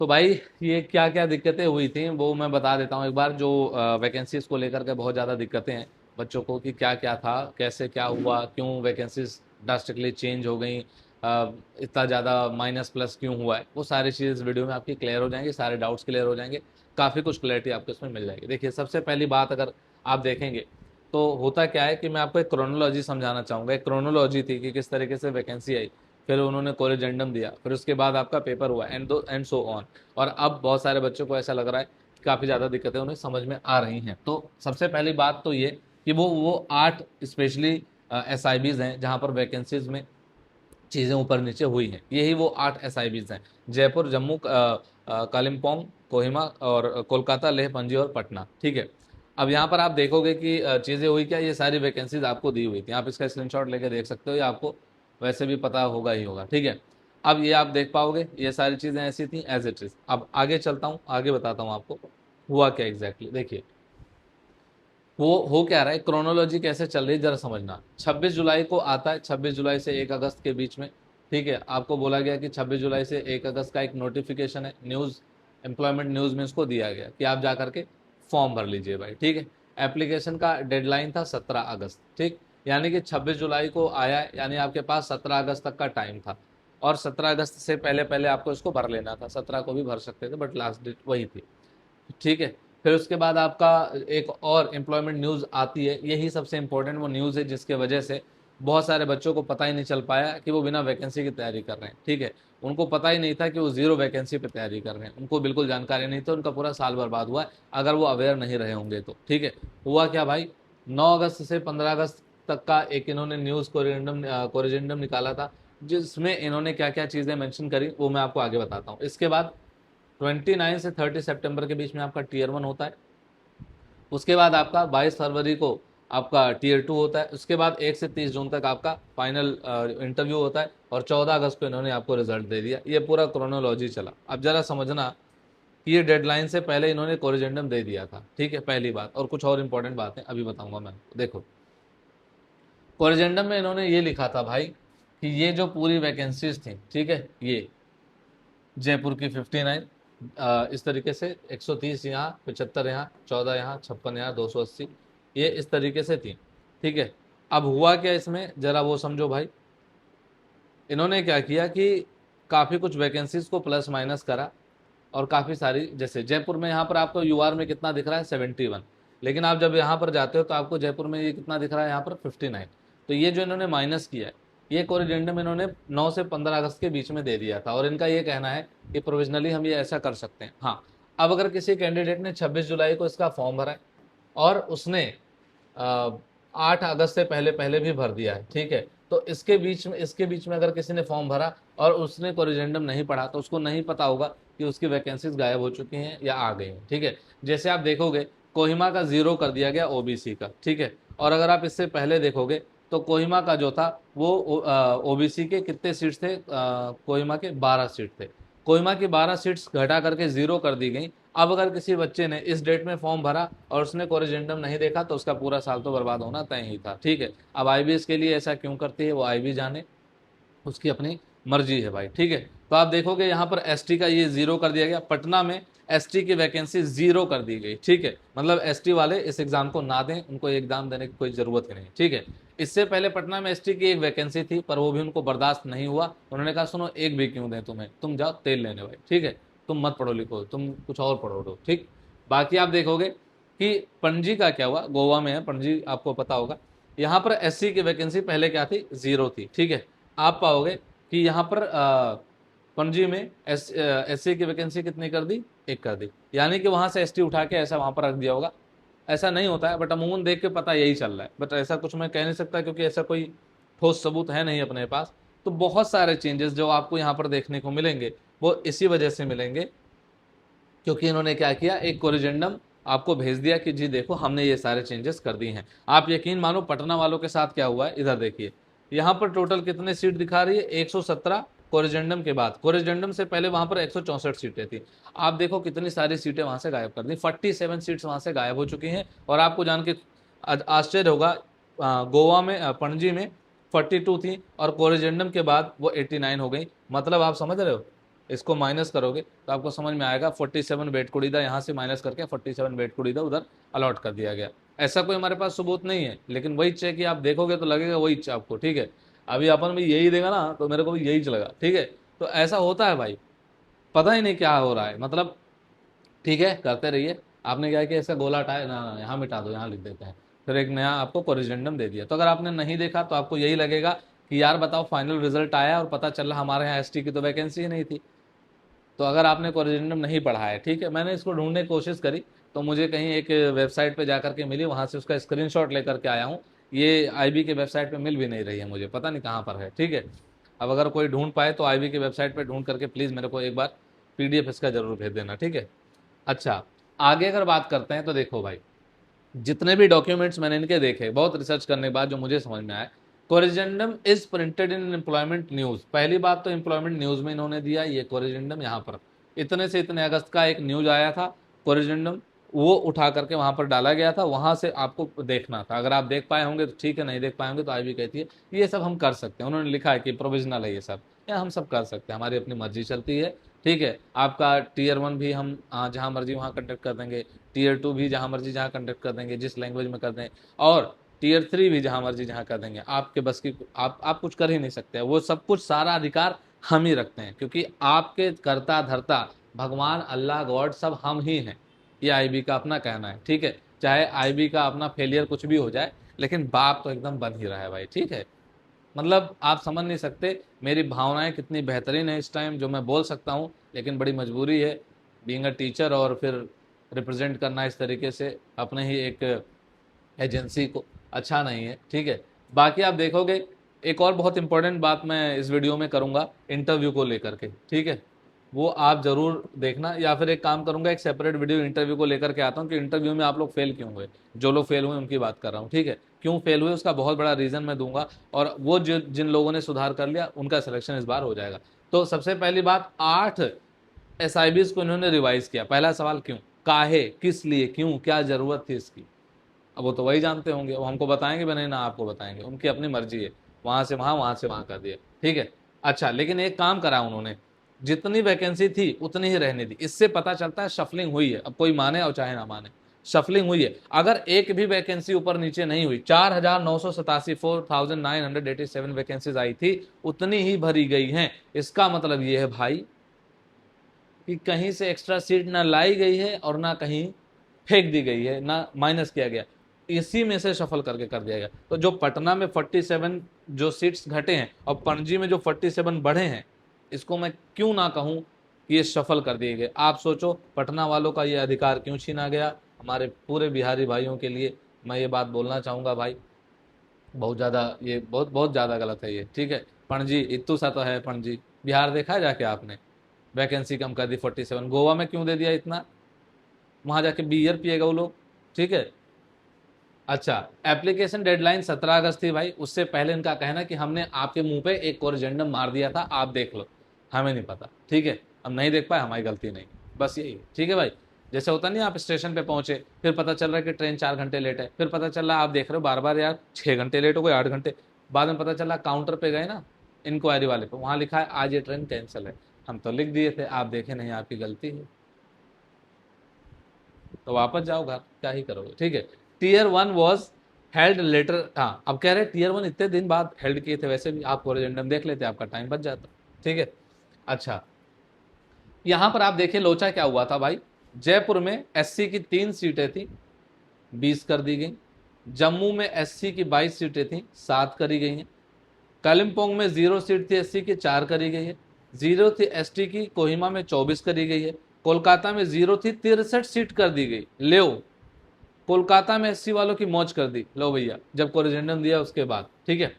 तो भाई ये क्या क्या दिक्कतें हुई थी वो मैं बता देता हूँ एक बार। जो वैकेंसीज को लेकर के बहुत ज़्यादा दिक्कतें हैं बच्चों को, कि क्या क्या था, कैसे क्या हुआ, क्यों वैकेंसीज ड्रास्टिकली चेंज हो गई, इतना ज़्यादा माइनस प्लस क्यों हुआ है, वो सारी चीज़ इस वीडियो में आपकी क्लियर हो जाएंगी, सारे डाउट्स क्लियर हो जाएंगे, काफ़ी कुछ क्लैरिटी आपको इसमें मिल जाएगी। देखिए सबसे पहली बात अगर आप देखेंगे तो होता क्या है कि मैं आपको एक क्रोनोलॉजी समझाना चाहूँगा। एक क्रोनोलॉजी थी कि किस तरीके से वैकेंसी आई, फिर उन्होंने कॉलेजेंडम दिया, फिर उसके बाद आपका पेपर हुआ, एंड सो ऑन। और अब बहुत सारे बच्चों को ऐसा लग रहा है कि काफ़ी ज़्यादा दिक्कतें उन्हें समझ में आ रही हैं। तो सबसे पहली बात तो ये कि वो 8 स्पेशली SIBs हैं जहाँ पर वैकेंसीज में चीज़ें ऊपर नीचे हुई हैं। यही वो 8 SIBs हैं, जयपुर, जम्मू, कालिम्पोंग, कोहिमा और कोलकाता, लेह, पणजी और पटना। ठीक है। अब यहाँ पर आप देखोगे कि चीज़ें हुई क्या, ये सारी वैकेंसीज आपको दी हुई थी, आप इसका स्क्रीनशॉट लेके देख सकते हो, या आपको वैसे भी पता होगा ही होगा। ठीक है। अब ये आप देख पाओगे ये सारी चीज़ें ऐसी थी एज इट इज़। अब आगे चलता हूँ, आगे बताता हूँ आपको हुआ क्या एग्जैक्टली। देखिए वो हो क्या रहा है, क्रोनोलॉजी कैसे चल रही है जरा समझना। 26 जुलाई को आता है, 26 जुलाई से 1 अगस्त के बीच में। ठीक है। आपको बोला गया कि 26 जुलाई से 1 अगस्त का एक नोटिफिकेशन है, न्यूज़, एम्प्लॉयमेंट न्यूज़ में इसको दिया गया कि आप जा करके फॉर्म भर लीजिए भाई। ठीक है। एप्लीकेशन का डेडलाइन था 17 अगस्त। ठीक। यानी कि 26 जुलाई को आया है, यानी आपके पास 17 अगस्त तक का टाइम था, और 17 अगस्त से पहले पहले आपको इसको भर लेना था। 17 को भी भर सकते थे बट लास्ट डेट वही थी। ठीक है। फिर उसके बाद आपका एक और एम्प्लॉयमेंट न्यूज़ आती है, यही सबसे इंपॉर्टेंट वो न्यूज़ है जिसके वजह से बहुत सारे बच्चों को पता ही नहीं चल पाया कि वो बिना वैकेंसी की तैयारी कर रहे हैं। ठीक है। उनको पता ही नहीं था कि वो जीरो वैकेंसी पे तैयारी कर रहे हैं, उनको बिल्कुल जानकारी नहीं थी, उनका पूरा साल बर्बाद हुआ है अगर वो अवेयर नहीं रहे होंगे तो। ठीक है। हुआ क्या भाई, 9 अगस्त से 15 अगस्त तक का एक इन्होंने न्यूज़ कोरिजेंडम निकाला था, जिसमें इन्होंने क्या क्या चीज़ें मेंशन करी वो मैं आपको आगे बताता हूँ। इसके बाद 29 से 30 सितंबर के बीच में आपका टियर 1 होता है। उसके बाद आपका 22 फरवरी को आपका टियर 2 होता है। उसके बाद 1 से 30 जून तक आपका फाइनल इंटरव्यू होता है, और 14 अगस्त को इन्होंने आपको रिजल्ट दे दिया। ये पूरा क्रोनोलॉजी चला। अब जरा समझना कि ये डेडलाइन से पहले इन्होंने कोरिजेंडम दे दिया था। ठीक है, पहली बात। और कुछ और इंपॉर्टेंट बातें अभी बताऊंगा मैं। देखो कोरिजेंडम में इन्होंने ये लिखा था भाई कि ये जो पूरी वैकेंसीज थी, ठीक है, ये जयपुर की 59, इस तरीके से 130 यहाँ, 75 यहाँ, 14 यहाँ, 56 यहाँ, 280, ये इस तरीके से थी। ठीक है। अब हुआ क्या इसमें जरा वो समझो भाई। इन्होंने क्या किया कि काफ़ी कुछ वैकेंसीज को प्लस माइनस करा, और काफ़ी सारी, जैसे जयपुर में यहाँ पर आपको UR में कितना दिख रहा है, 71, लेकिन आप जब यहाँ पर जाते हो तो आपको जयपुर में ये कितना दिख रहा है, यहाँ पर 59। तो ये जो इन्होंने माइनस किया है, ये कोरिजेंडम इन्होंने 9 से 15 अगस्त के बीच में दे दिया था, और इनका ये कहना है कि प्रोविजनली हम ये ऐसा कर सकते हैं। हाँ, अब अगर किसी कैंडिडेट ने 26 जुलाई को इसका फॉर्म भरा है, और उसने 8 अगस्त से पहले पहले भी भर दिया है, ठीक है, तो इसके बीच में अगर किसी ने फॉर्म भरा और उसने कोरिजेंडम नहीं पढ़ा, तो उसको नहीं पता होगा कि उसकी वैकेंसीज गायब हो चुकी हैं या आ गई हैं। ठीक है। जैसे आप देखोगे कोहिमा का 0 कर दिया गया OBC का। ठीक है। और अगर आप इससे पहले देखोगे तो कोहिमा का जो था वो OBC के कितने सीट्स थे, कोहिमा के 12 सीट थे। कोहिमा की 12 सीट्स घटा करके 0 कर दी गई। अब अगर किसी बच्चे ने इस डेट में फॉर्म भरा और उसने कोरिजेंडम नहीं देखा, तो उसका पूरा साल तो बर्बाद होना तय ही था। ठीक है। अब IBS के लिए ऐसा क्यों करती है वो IB जाने, उसकी अपनी मर्जी है भाई। ठीक है। तो आप देखोगे यहाँ पर ST का ये 0 कर दिया गया। पटना में ST की वैकेंसी 0 कर दी गई। ठीक है। मतलब ST वाले इस एग्जाम को ना दें, उनको एग्जाम देने की कोई जरूरत ही नहीं। ठीक है। इससे पहले पटना में ST की एक वैकेंसी थी, पर वो भी उनको बर्दाश्त नहीं हुआ। उन्होंने कहा सुनो, एक भी क्यों दें तुम्हें, तुम जाओ तेल लेने भाई। ठीक है। तुम मत पढ़ो लिखो, तुम कुछ और पढ़ो लो। ठीक। बाकी आप देखोगे कि पणजी का क्या हुआ, गोवा में है पणजी, आपको पता होगा। यहाँ पर SC की वैकेंसी पहले क्या थी, 0 थी। ठीक है। आप पाओगे कि यहाँ पर पणजी में SC की वैकेंसी कितनी कर दी, 1 कर दी, यानी कि वहां से ST उठा के ऐसा वहां पर रख दिया होगा। ऐसा नहीं होता है, बट अमूमन देख के पता यही चल रहा है, बट ऐसा कुछ मैं कह नहीं सकता क्योंकि ऐसा कोई ठोस सबूत है नहीं अपने पास। तो बहुत सारे चेंजेस जो आपको यहाँ पर देखने को मिलेंगे वो इसी वजह से मिलेंगे, क्योंकि इन्होंने क्या किया, एक कोरिजेंडम आपको भेज दिया कि जी देखो हमने ये सारे चेंजेस कर दिए हैं। आप यकीन मानो पटना वालों के साथ क्या हुआ है, इधर देखिए। यहाँ पर टोटल कितने सीट दिखा रही है, 117 कोरिजेंडम के बाद। कोरिजेंडम से पहले वहां पर 164 सीटें थी। आप देखो कितनी सारी सीटें वहां से गायब कर दी, 47 सीट्स वहां से गायब हो चुकी हैं। और आपको जान के आश्चर्य होगा, गोवा में, पणजी में 42 थी, और कोरिजेंडम के बाद वो 89 हो गई। मतलब आप समझ रहे हो, इसको माइनस करोगे तो आपको समझ में आएगा 47 बेटकुड़ीदा यहाँ से माइनस करके 47 बेटकुड़ीदा उधर अलॉट कर दिया गया। ऐसा कोई हमारे पास सबूत नहीं है, लेकिन वही चेक कि आप देखोगे तो लगेगा वही आपको, ठीक है। अभी अपन भी यही देगा ना तो मेरे को भी यही लगा, ठीक है। तो ऐसा होता है भाई, पता ही नहीं क्या हो रहा है, मतलब ठीक है करते रहिए। आपने क्या कि ऐसा गोला हटाया ना, यहाँ मिटा दो, यहाँ लिख देते हैं, फिर एक नया आपको कोरिजेंडम दे दिया। तो अगर आपने नहीं देखा तो आपको यही लगेगा कि यार बताओ फाइनल रिजल्ट आया और पता चला हमारे यहाँ एसटी की तो वैकेंसी ही नहीं थी। तो अगर आपने कोरिजेंडम नहीं पढ़ा है, ठीक है, मैंने इसको ढूंढने की कोशिश करी तो मुझे कहीं एक वेबसाइट पे जाकर के मिली, वहाँ से उसका स्क्रीनशॉट लेकर के आया हूँ। ये आईबी के वेबसाइट पे मिल भी नहीं रही है मुझे, पता नहीं कहाँ पर है, ठीक है। अब अगर कोई ढूंढ पाए तो आईबी की वेबसाइट पे ढूंढ करके प्लीज़ मेरे को एक बार पीडीएफ इसका जरूर भेज देना, ठीक है। अच्छा, आगे अगर बात करते हैं तो देखो भाई, जितने भी डॉक्यूमेंट्स मैंने इनके देखे बहुत रिसर्च करने के बाद जो मुझे समझ में आया, corrigendum is printed in employment news. पहली बात तो एम्प्लॉयमेंट न्यूज में इन्होंने दिया ये कोरिजेंडम, यहाँ पर इतने से इतने अगस्त का एक न्यूज आया था कोरिजेंडम, वो उठा करके वहां पर डाला गया था, वहां से आपको देखना था। अगर आप देख पाए होंगे तो ठीक है, नहीं देख पाए होंगे तो आई भी कहती है ये सब हम कर सकते हैं। उन्होंने लिखा है कि प्रोविजनल है ये सब, या हम सब कर सकते हैं, हमारी अपनी मर्जी चलती है, ठीक है। आपका टीयर 1 भी हम जहाँ मर्जी वहाँ कंडक्ट कर देंगे, टीयर 2 भी जहाँ मर्जी जहाँ कंडक्ट कर देंगे, जिस लैंग्वेज में कर दें, और टीयर 3 भी जहाँ मर्जी जहाँ कर देंगे। आपके बस की आप कुछ कर ही नहीं सकते, वो सब कुछ सारा अधिकार हम ही रखते हैं, क्योंकि आपके कर्ता धर्ता भगवान अल्लाह गॉड सब हम ही हैं। ये आईबी का अपना कहना है, ठीक है। चाहे आईबी का अपना फेलियर कुछ भी हो जाए, लेकिन बाप तो एकदम बन ही रहा है भाई, ठीक है। मतलब आप समझ नहीं सकते मेरी भावनाएं कितनी बेहतरीन है इस टाइम, जो मैं बोल सकता हूँ, लेकिन बड़ी मजबूरी है बीइंग अ टीचर, और फिर रिप्रेजेंट करना इस तरीके से अपने ही एक एजेंसी को, अच्छा नहीं है, ठीक है। बाकी आप देखोगे एक और बहुत इंपॉर्टेंट बात मैं इस वीडियो में करूंगा इंटरव्यू को लेकर के, ठीक है। वो आप जरूर देखना, या फिर एक काम करूंगा एक सेपरेट वीडियो इंटरव्यू को लेकर के आता हूँ कि इंटरव्यू में आप लोग फेल क्यों हुए, जो लोग फेल हुए उनकी बात कर रहा हूँ, ठीक है। क्यों फेल हुए उसका बहुत बड़ा रीजन मैं दूंगा, और वो जो जिन लोगों ने सुधार कर लिया उनका सिलेक्शन इस बार हो जाएगा। तो सबसे पहली बात, 8 एसआईबीज को इन्होंने रिवाइज किया। पहला सवाल क्यों, काहे, किस लिए, क्यों, क्या जरूरत थी इसकी। अब वो तो वही जानते होंगे, वो हमको बताएंगे भी नहीं ना आपको बताएंगे, उनकी अपनी मर्जी है, वहां से वहां कर दिया, ठीक है। अच्छा, लेकिन एक काम करा उन्होंने, जितनी वैकेंसी थी उतनी ही रहने दी। इससे पता चलता है शफलिंग हुई है, अब कोई माने और चाहे ना माने, शफलिंग हुई है। अगर एक भी वैकेंसी ऊपर नीचे नहीं हुई, 4,987 4,987 वैकेंसीज आई थी, उतनी ही भरी गई हैं। इसका मतलब ये है भाई कि कहीं से एक्स्ट्रा सीट ना लाई गई है और ना कहीं फेंक दी गई है, ना माइनस किया गया, इसी में से शफल करके कर दिया गया। तो जो पटना में 47 जो सीट्स घटे हैं और पणजी में जो 47 बढ़े हैं, इसको मैं क्यों ना कहूं कि ये शफल कर दिए गए। आप सोचो पटना वालों का ये अधिकार क्यों छीना गया। हमारे पूरे बिहारी भाइयों के लिए मैं ये बात बोलना चाहूंगा भाई, बहुत ज़्यादा ये बहुत बहुत ज़्यादा गलत है ये, ठीक है। पणजी इतू सा तो है, पणजी बिहार देखा है जाके आपने, वैकेंसी कम कर दी 47। गोवा में क्यों दे दिया इतना, वहां जाके बियर पिएगा वो लोग, ठीक है। अच्छा, एप्लीकेशन डेडलाइन 17 अगस्त थी भाई, उससे पहले इनका कहना कि हमने आपके मुंह पे एक कोरिजेंडम मार दिया था, आप देख लो, हमें नहीं पता, ठीक है। हम नहीं देख पाए, हमारी गलती नहीं, बस यही है, ठीक है भाई। जैसे होता नहीं, आप स्टेशन पे पहुंचे, फिर पता चल रहा है कि ट्रेन 4 घंटे लेट है, फिर पता चल रहा है आप देख रहे हो बार बार यार 6 घंटे लेट हो गए, 8 घंटे, बाद में पता चला काउंटर पे गए ना इंक्वायरी वाले पे, वहां लिखा है आज ये ट्रेन कैंसिल है। हम तो लिख दिए थे, आप देखे नहीं, आपकी गलती है, तो वापस जाओ घर, क्या ही करोगे, ठीक है। टीयर 1 वॉज हेल्ड लेटर, हाँ अब कह रहे टीयर 1 इतने दिन बाद हेल्ड किए थे, वैसे भी आप कोरिजेंडम देख लेते, आपका टाइम बच जाता, ठीक है। अच्छा, यहां पर आप देखिए लोचा क्या हुआ था भाई। जयपुर में एससी की 3 सीटें थी, 20 कर दी गई। जम्मू में एससी की 22 सीटें थी, 7 करी गई हैं। कालिम्पोंग में 0 सीट थी एससी की, 4 करी गई है। 0 थी एसटी की, कोहिमा में 24 करी गई है। कोलकाता में 0 थी, 63 सीट कर दी गई। ले कोलकाता में एससी वालों की मौज कर दी, लो भैया, जब कोरिजेंडम दिया उसके बाद, ठीक है।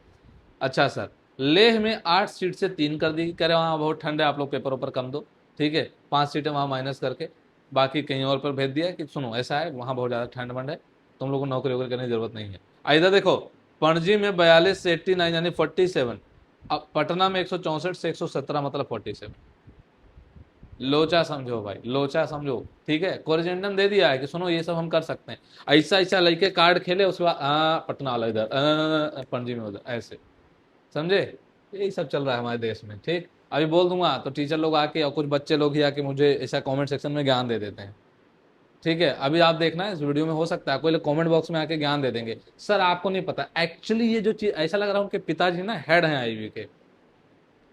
अच्छा सर, लेह में 8 सीट से 3 कर दी, कह रहे वहाँ बहुत ठंड है, आप लोग पेपर ऊपर कम दो, ठीक है। 5 सीटें वहाँ माइनस करके बाकी कहीं और पर भेज दिया कि सुनो ऐसा है वहाँ बहुत ज़्यादा ठंड मंड है, तुम लोगों को नौकरी वोकरी करने की जरूरत नहीं है। इधर देखो, पणजी में 42 से 89 यानी 47, अब पटना में 164 से 117 मतलब 47। लोचा समझो भाई, लोचा समझो, ठीक है। कोरिजेंडम दे दिया है कि सुनो ये सब हम कर सकते हैं, ऐसा ऐसा लेके कार्ड खेले, उसके बाद पटना वाला इधर, पणजी में उधर, ऐसे समझे। यही सब चल रहा है हमारे देश में, ठीक। अभी बोल दूंगा तो टीचर लोग आके और कुछ बच्चे लोग ही आके मुझे ऐसा कमेंट सेक्शन में ज्ञान दे देते हैं। ठीक है, अभी आप देखना इस वीडियो में हो सकता है कोई लोग कमेंट बॉक्स में आके ज्ञान दे देंगे, सर आपको नहीं पता। एक्चुअली ये जो चीज ऐसा लग रहा है उनके पिताजी ना हेड हैं आईबी के,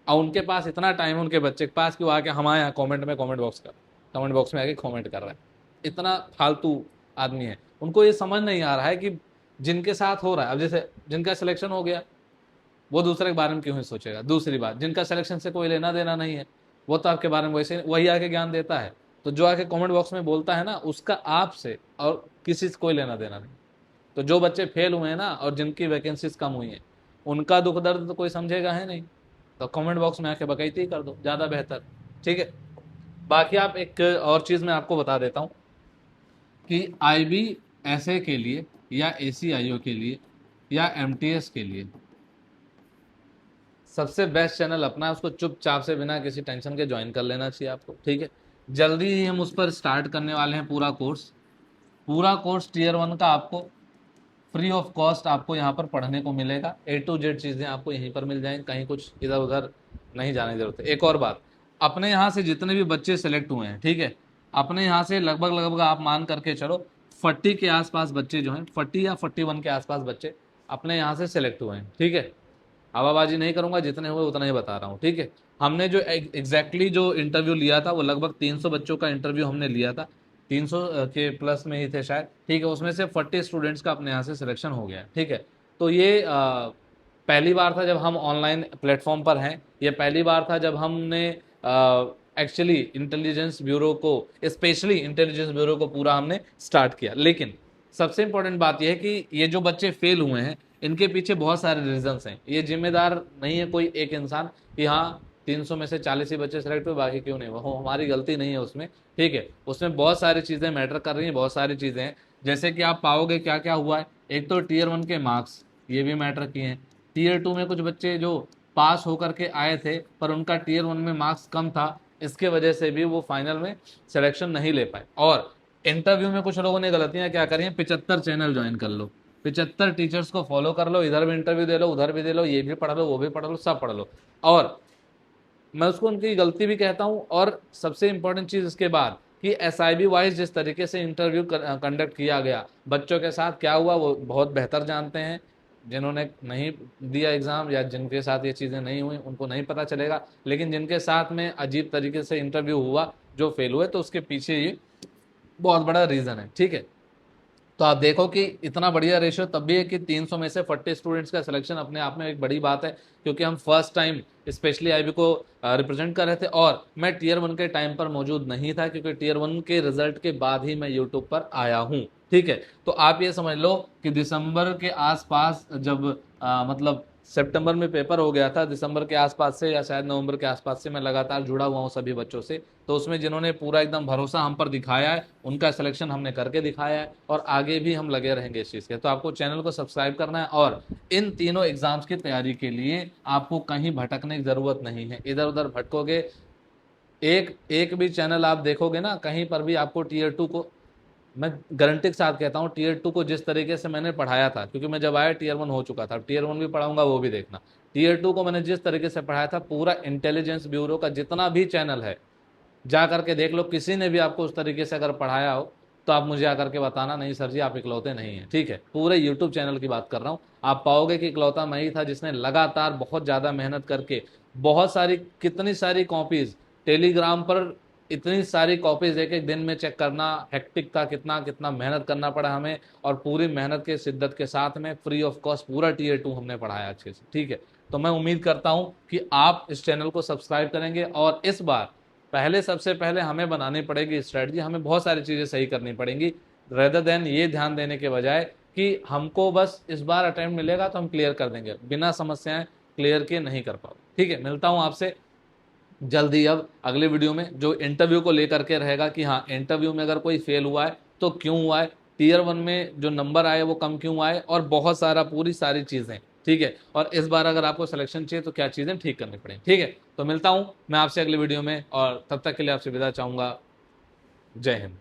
और उनके पास इतना टाइम है उनके बच्चे के पास कि वो आके हमारे यहाँ कमेंट बॉक्स में आके कमेंट कर रहा है। इतना फालतू आदमी है। उनको ये समझ नहीं आ रहा है कि जिनके साथ हो रहा है, अब जैसे जिनका सिलेक्शन हो गया वो दूसरे के बारे में क्यों ही सोचेगा। दूसरी बात, जिनका सिलेक्शन से कोई लेना देना नहीं है वो तो आपके बारे में वैसे वही आके ज्ञान देता है। तो जो आके कमेंट बॉक्स में बोलता है ना उसका आपसे और किसी से कोई लेना देना नहीं। तो जो बच्चे फेल हुए हैं ना और जिनकी वैकेंसीज कम हुई हैं उनका दुख दर्द तो कोई समझेगा है नहीं, तो कमेंट बॉक्स में आके बकैती कर दो, ज़्यादा बेहतर। ठीक है, बाकी आप एक और चीज़ मैं आपको बता देता हूँ कि आईबी एसए के लिए या एसीआईओ के लिए या एमटीएस के लिए सबसे बेस्ट चैनल अपना है, उसको चुपचाप से बिना किसी टेंशन के ज्वाइन कर लेना चाहिए आपको। ठीक है, जल्दी ही हम उस पर स्टार्ट करने वाले हैं पूरा कोर्स टीयर 1 का आपको फ्री ऑफ कॉस्ट आपको यहाँ पर पढ़ने को मिलेगा। A to Z चीज़ें आपको यहीं पर मिल जाएंगी, कहीं कुछ इधर उधर नहीं जाने की जरूरत है। एक और बात, अपने यहाँ से जितने भी बच्चे सेलेक्ट हुए हैं, ठीक है, अपने यहाँ से लगभग आप मान करके चलो 40 के आसपास बच्चे जो हैं, 40 या 41 के आसपास बच्चे अपने यहाँ से सेलेक्ट हुए हैं। ठीक है, हवाबाजी नहीं करूंगा, जितने हुए उतना ही बता रहा हूँ। ठीक है, हमने जो एग्जैक्टली जो इंटरव्यू लिया था वो लगभग 300 बच्चों का इंटरव्यू हमने लिया था, 300 के प्लस में ही थे शायद। ठीक है, उसमें से 40 स्टूडेंट्स का अपने यहाँ से सिलेक्शन हो गया। ठीक है, तो ये पहली बार था जब हम ऑनलाइन प्लेटफॉर्म पर हैं, ये पहली बार था जब हमने एक्चुअली इंटेलिजेंस ब्यूरो को, स्पेशली इंटेलिजेंस ब्यूरो को पूरा हमने स्टार्ट किया। लेकिन सबसे इंपॉर्टेंट बात यह है कि ये जो बच्चे फेल हुए हैं इनके पीछे बहुत सारे रीजंस हैं। ये जिम्मेदार नहीं है कोई एक इंसान कि हाँ 300 में से 40 ही बच्चे सेलेक्ट हुए बाकी क्यों नहीं, वो हमारी गलती नहीं है उसमें। ठीक है, उसमें बहुत सारी चीज़ें मैटर कर रही हैं, बहुत सारी चीज़ें हैं। जैसे कि आप पाओगे क्या क्या हुआ है, एक तो टीयर 1 के मार्क्स ये भी मैटर किए हैं। टीयर 2 में कुछ बच्चे जो पास होकर के आए थे पर उनका टीयर 1 में मार्क्स कम था, इसके वजह से भी वो फाइनल में सिलेक्शन नहीं ले पाए। और इंटरव्यू में कुछ लोगों ने गलतियां क्या करी हैं, 75 चैनल ज्वाइन कर लो, 75 टीचर्स को फॉलो कर लो, इधर भी इंटरव्यू दे लो उधर भी दे लो, ये भी पढ़ लो वो भी पढ़ लो, सब पढ़ लो। और मैं उसको उनकी गलती भी कहता हूँ। और सबसे इंपॉर्टेंट चीज़ इसके बाद कि एसआईबी वाइज जिस तरीके से इंटरव्यू कंडक्ट किया गया बच्चों के साथ क्या हुआ वो बहुत बेहतर जानते हैं। जिन्होंने नहीं दिया एग्ज़ाम या जिनके साथ ये चीज़ें नहीं हुई उनको नहीं पता चलेगा, लेकिन जिनके साथ में अजीब तरीके से इंटरव्यू हुआ जो फेल हुए तो उसके पीछे ये बहुत बड़ा रीज़न है। ठीक है, तो आप देखो कि इतना बढ़िया रेशियो तब भी है कि 300 में से 40 स्टूडेंट्स का सिलेक्शन अपने आप में एक बड़ी बात है, क्योंकि हम फर्स्ट टाइम स्पेशली आईबी को रिप्रेजेंट कर रहे थे। और मैं टीयर 1 के टाइम पर मौजूद नहीं था क्योंकि टीयर 1 के रिजल्ट के बाद ही मैं यूट्यूब पर आया हूँ। ठीक है, तो आप ये समझ लो कि दिसंबर के आसपास जब मतलब सितंबर में पेपर हो गया था, दिसंबर के आसपास से या शायद नवंबर के आसपास से मैं लगातार जुड़ा हुआ हूँ सभी बच्चों से। तो उसमें जिन्होंने पूरा एकदम भरोसा हम पर दिखाया है उनका सिलेक्शन हमने करके दिखाया है और आगे भी हम लगे रहेंगे इस चीज़ के। तो आपको चैनल को सब्सक्राइब करना है और इन तीनों एग्जाम्स की तैयारी के लिए आपको कहीं भटकने की ज़रूरत नहीं है। इधर उधर भटकोगे, एक भी चैनल आप देखोगे ना कहीं पर भी आपको टीयर 2 को, मैं गारंटी के साथ कहता हूँ टीयर 2 को जिस तरीके से मैंने पढ़ाया था, क्योंकि मैं जब आया टीयर 1 हो चुका था, टीयर 1 भी पढ़ाऊंगा वो भी देखना। टीयर 2 को मैंने जिस तरीके से पढ़ाया था, पूरा इंटेलिजेंस ब्यूरो का जितना भी चैनल है जा करके देख लो, किसी ने भी आपको उस तरीके से अगर पढ़ाया हो तो आप मुझे आकर के बताना, नहीं सर जी आप इकलौते नहीं हैं। ठीक है, पूरे यूट्यूब चैनल की बात कर रहा हूँ। आप पाओगे कि इकलौता मैं ही था जिसने लगातार बहुत ज़्यादा मेहनत करके बहुत सारी, कितनी सारी कॉपीज़ टेलीग्राम पर, इतनी सारी कॉपीज एक एक दिन में चेक करना हेक्टिक था, कितना कितना मेहनत करना पड़ा हमें। और पूरी मेहनत के शिद्दत के साथ में फ्री ऑफ कॉस्ट पूरा टीयर 2 हमने पढ़ाया अच्छे से। ठीक है, तो मैं उम्मीद करता हूं कि आप इस चैनल को सब्सक्राइब करेंगे। और इस बार सबसे पहले हमें बनानी पड़ेगी स्ट्रेटजी, हमें बहुत सारी चीज़ें सही करनी पड़ेंगी, रेदर देन ये ध्यान देने के बजाय कि हमको बस इस बार अटेम्प्ट मिलेगा तो हम क्लियर कर देंगे, बिना समस्याएं क्लियर किए नहीं कर पाओ। ठीक है, मिलता हूं आपसे जल्दी अब अगले वीडियो में जो इंटरव्यू को लेकर के रहेगा कि हाँ इंटरव्यू में अगर कोई फेल हुआ है तो क्यों हुआ है, टीयर 1 में जो नंबर आए वो कम क्यों आए, और बहुत सारा पूरी सारी चीज़ें। ठीक है, और इस बार अगर आपको सिलेक्शन चाहिए तो क्या चीज़ें ठीक करनी पड़ेंगी। ठीक है, तो मिलता हूँ मैं आपसे अगले वीडियो में, और तब तक के लिए आपसे विदा चाहूँगा। जय हिंद।